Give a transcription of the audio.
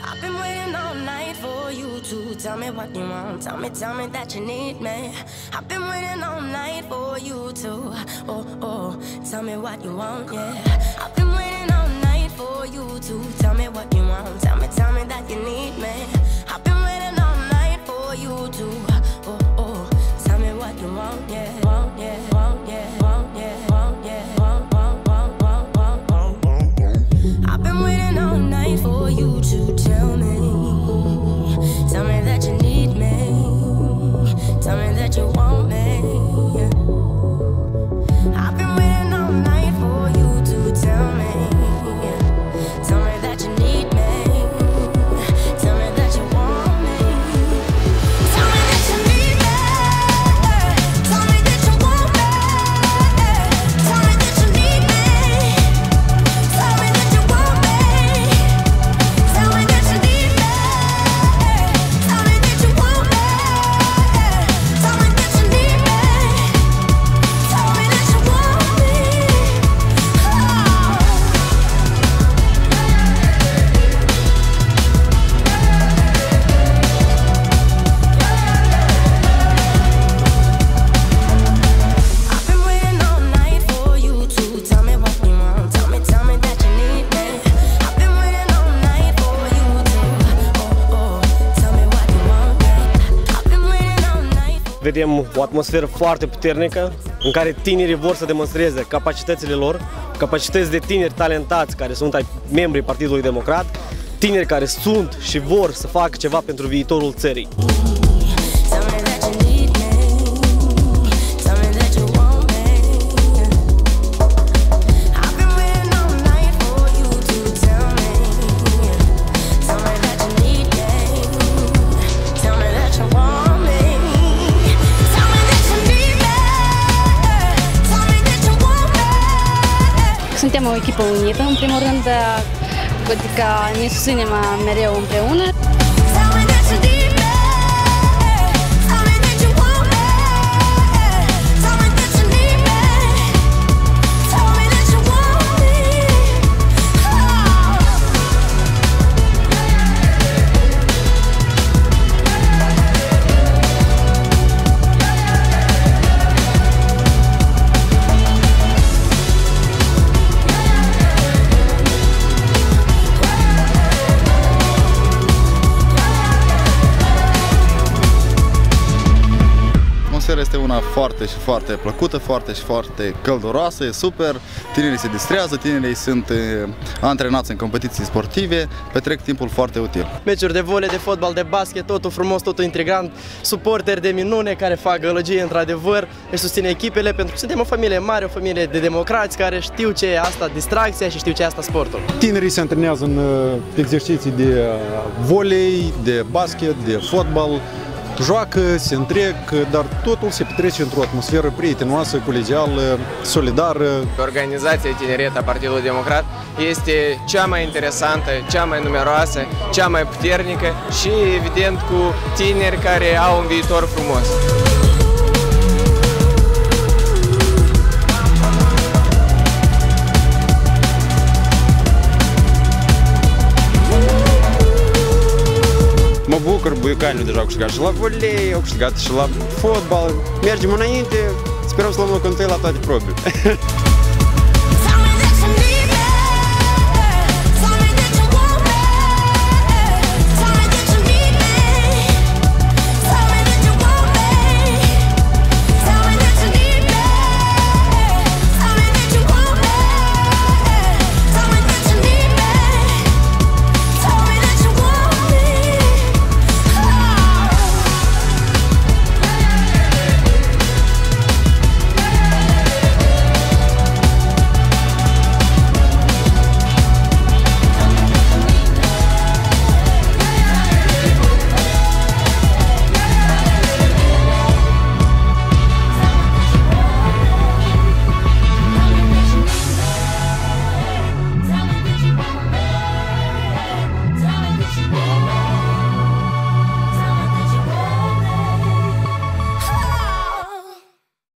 I've been waiting all night for you to tell me what you want. Tell me that you need me. I've been waiting all night for you to, tell me what you want, yeah. I've been waiting all night for you to tell me what you want. Tell me that you need me. I've been waiting all night for you to, tell me what you want, yeah. Want, yeah, want, yeah, want, yeah, want, yeah, want, want, want, want, want, want, want. I've been waiting all night for you to tell me that you need me. Tell me that you want me. I've been waiting all night for you to tell me that you need me. Tell me that you want me. Tell me that you need me. Tell me that you want me. Tell me that you need me. Tell me that you want me. Tell me that you need me. Tell me that you want me. Tell me that you need me. Tell me that you want me. I've been waiting all night for you to tell me what you want. Tell me that you need me. I've been waiting all night for you to, tell me what you want. I've been waiting all night for. Vedem o atmosferă foarte puternică în care tinerii vor să demonstreze capacitățile lor, capacități de tineri talentați care sunt membrii Partidului Democrat, tineri care sunt și vor să facă ceva pentru viitorul țării. Tell me that you need me. Tell me that you want me. I've been waiting all night for you to tell me that you need me. Tell me that you want me. Tell me that you need me. Tell me that you want me. Suntem o echipă unită, în primul rând, adică ne susținem mereu împreună. Tell me that you need me. Tell me that you want me. Tell me that you need me. Tell me that you want me. Atmosfera este una foarte și foarte plăcută, foarte și foarte călduroasă, e super, tinerii se distrează, tinerii sunt antrenați în competiții sportive, petrec timpul foarte util. Meciuri de volei, de fotbal, de basket, totul frumos, totul intrigant, suporteri de minune care fac gălăgie într-adevăr, își susține echipele pentru că suntem o familie mare, o familie de democrați care știu ce e asta distracția și știu ce e asta sportul. Tinerii se antrenează în exerciții de volei, de basket, de fotbal, joacă, se întrec, dar totul se petrece într-o atmosferă prietenoasă, colegială, solidară. Organizația Tineret a Partidului Democrat este cea mai interesantă, cea mai numeroasă, cea mai puternică și, evident, cu tineri care au un viitor frumos. Mă bucur, Buiucanul deja a câștigat și la volei, au câștigat și la fotbal. Mergem înainte, sperăm să luăm locul întâi la toate probele.